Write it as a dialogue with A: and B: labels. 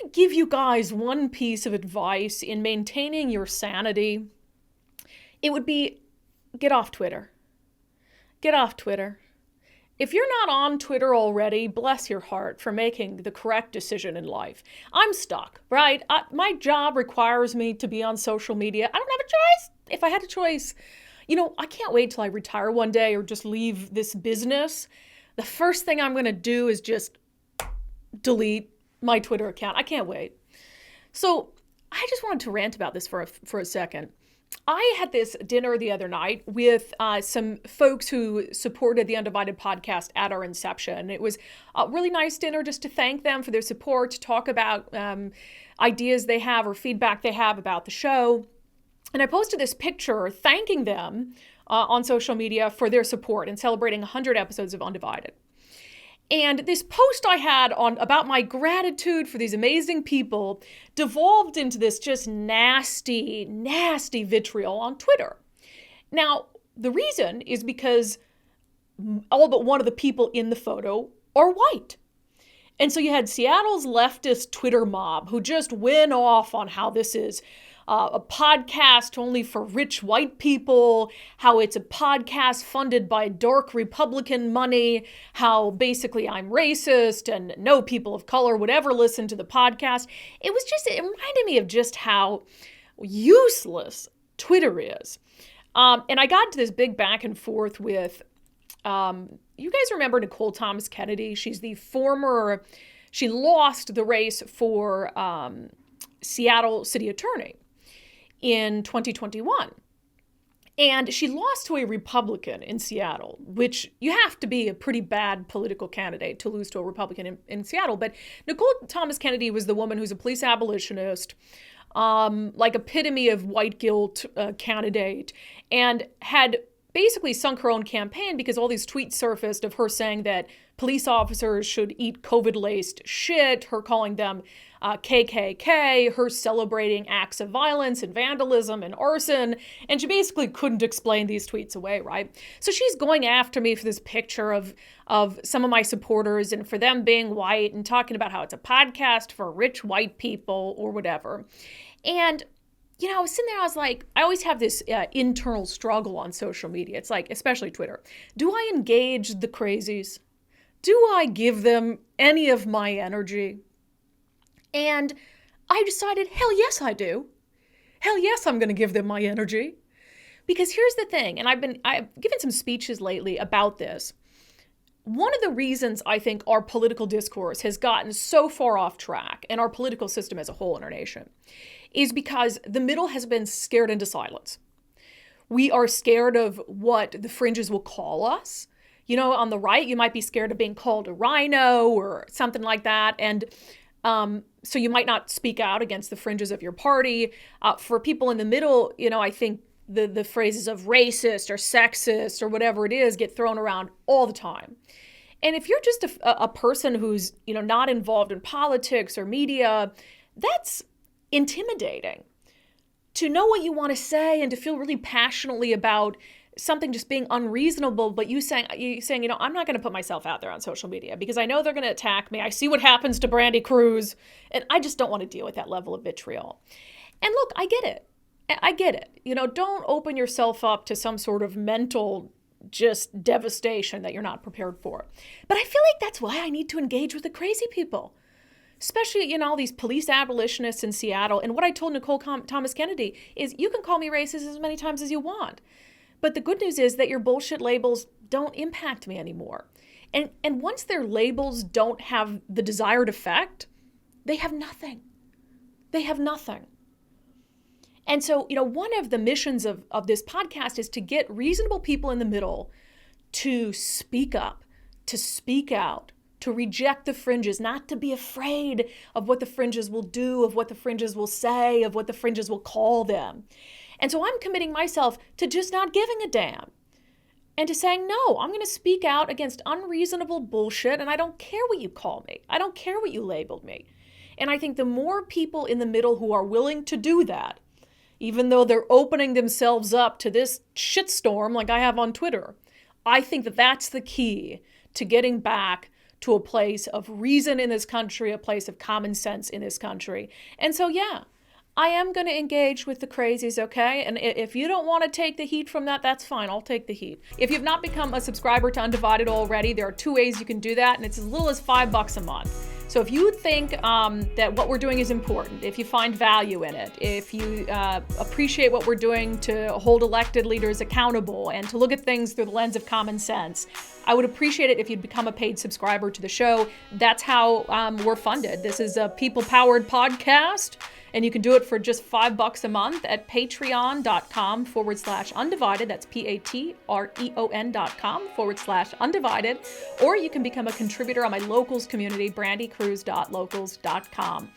A: could give you guys one piece of advice in maintaining your sanity, it would be get off Twitter. Get off Twitter. If you're not on Twitter already, bless your heart for making the correct decision in life. I'm stuck, right? My job requires me to be on social media. I don't have a choice. If I had a choice, I can't wait till I retire one day or just leave this business. The first thing I'm going to do is just delete my Twitter account. I can't wait. So I just wanted to rant about this for a second. I had this dinner the other night with some folks who supported the unDivided podcast at our inception. It was a really nice dinner just to thank them for their support, to talk about ideas they have or feedback they have about the show. And I posted this picture thanking them on social media for their support and celebrating 100 episodes of unDivided. And this post I had about my gratitude for these amazing people devolved into this just nasty, nasty vitriol on Twitter. Now, the reason is because all but one of the people in the photo are white. And so you had Seattle's leftist Twitter mob who just went off on how this is a podcast only for rich white people, how it's a podcast funded by dark Republican money, how basically I'm racist and no people of color would ever listen to the podcast. It reminded me of just how useless Twitter is. And I got into this big back and forth with, you guys remember Nicole Thomas Kennedy? She lost the race for Seattle city attorney in 2021. And she lost to a Republican in Seattle, which you have to be a pretty bad political candidate to lose to a Republican in Seattle. But Nicole Thomas Kennedy was the woman who's a police abolitionist, like epitome of white guilt candidate, and had basically sunk her own campaign because all these tweets surfaced of her saying that police officers should eat COVID-laced shit, her calling them KKK, her celebrating acts of violence and vandalism and arson, and she basically couldn't explain these tweets away, right? So she's going after me for this picture of some of my supporters and for them being white and talking about how it's a podcast for rich white people or whatever. And I was sitting there, I was like, I always have this internal struggle on social media. It's like, especially Twitter. Do I engage the crazies? Do I give them any of my energy? And I decided, hell yes, I do. Hell yes, I'm going to give them my energy. Because here's the thing, and I've given some speeches lately about this. One of the reasons I think our political discourse has gotten so far off track, and our political system as a whole in our nation, is because the middle has been scared into silence. We are scared of what the fringes will call us. On the right, you might be scared of being called a rhino or something like that. And so you might not speak out against the fringes of your party. For people in the middle, I think the phrases of racist or sexist or whatever it is get thrown around all the time. And if you're just a person who's, not involved in politics or media, that's intimidating. To know what you want to say and to feel really passionately about something just being unreasonable, but you saying, I'm not going to put myself out there on social media because I know they're going to attack me. I see what happens to Brandi Kruse, and I just don't want to deal with that level of vitriol. And look, I get it. Don't open yourself up to some sort of mental just devastation that you're not prepared for. But I feel like that's why I need to engage with the crazy people. Especially, all these police abolitionists in Seattle. And what I told Nicole Thomas Kennedy is you can call me racist as many times as you want. But the good news is that your bullshit labels don't impact me anymore. And once their labels don't have the desired effect, they have nothing. They have nothing. And so, one of the missions of this podcast is to get reasonable people in the middle to speak up, to speak out, to reject the fringes, not to be afraid of what the fringes will do, of what the fringes will say, of what the fringes will call them. And so I'm committing myself to just not giving a damn and to saying, no, I'm going to speak out against unreasonable bullshit, and I don't care what you call me. I don't care what you labeled me. And I think the more people in the middle who are willing to do that, even though they're opening themselves up to this shitstorm like I have on Twitter, I think that that's the key to getting back to a place of reason in this country, a place of common sense in this country. And so, yeah, I am going to engage with the crazies, okay? And if you don't want to take the heat from that, that's fine. I'll take the heat. If you've not become a subscriber to Undivided already, there are 2 ways you can do that, and it's as little as $5 a month. So if you think that what we're doing is important, if you find value in it, if you appreciate what we're doing to hold elected leaders accountable and to look at things through the lens of common sense, I would appreciate it if you'd become a paid subscriber to the show. That's how we're funded. This is a people-powered podcast, and you can do it for just $5 a month at patreon.com/undivided. That's patreon.com/undivided. Or you can become a contributor on my locals community, brandykruse.locals.com.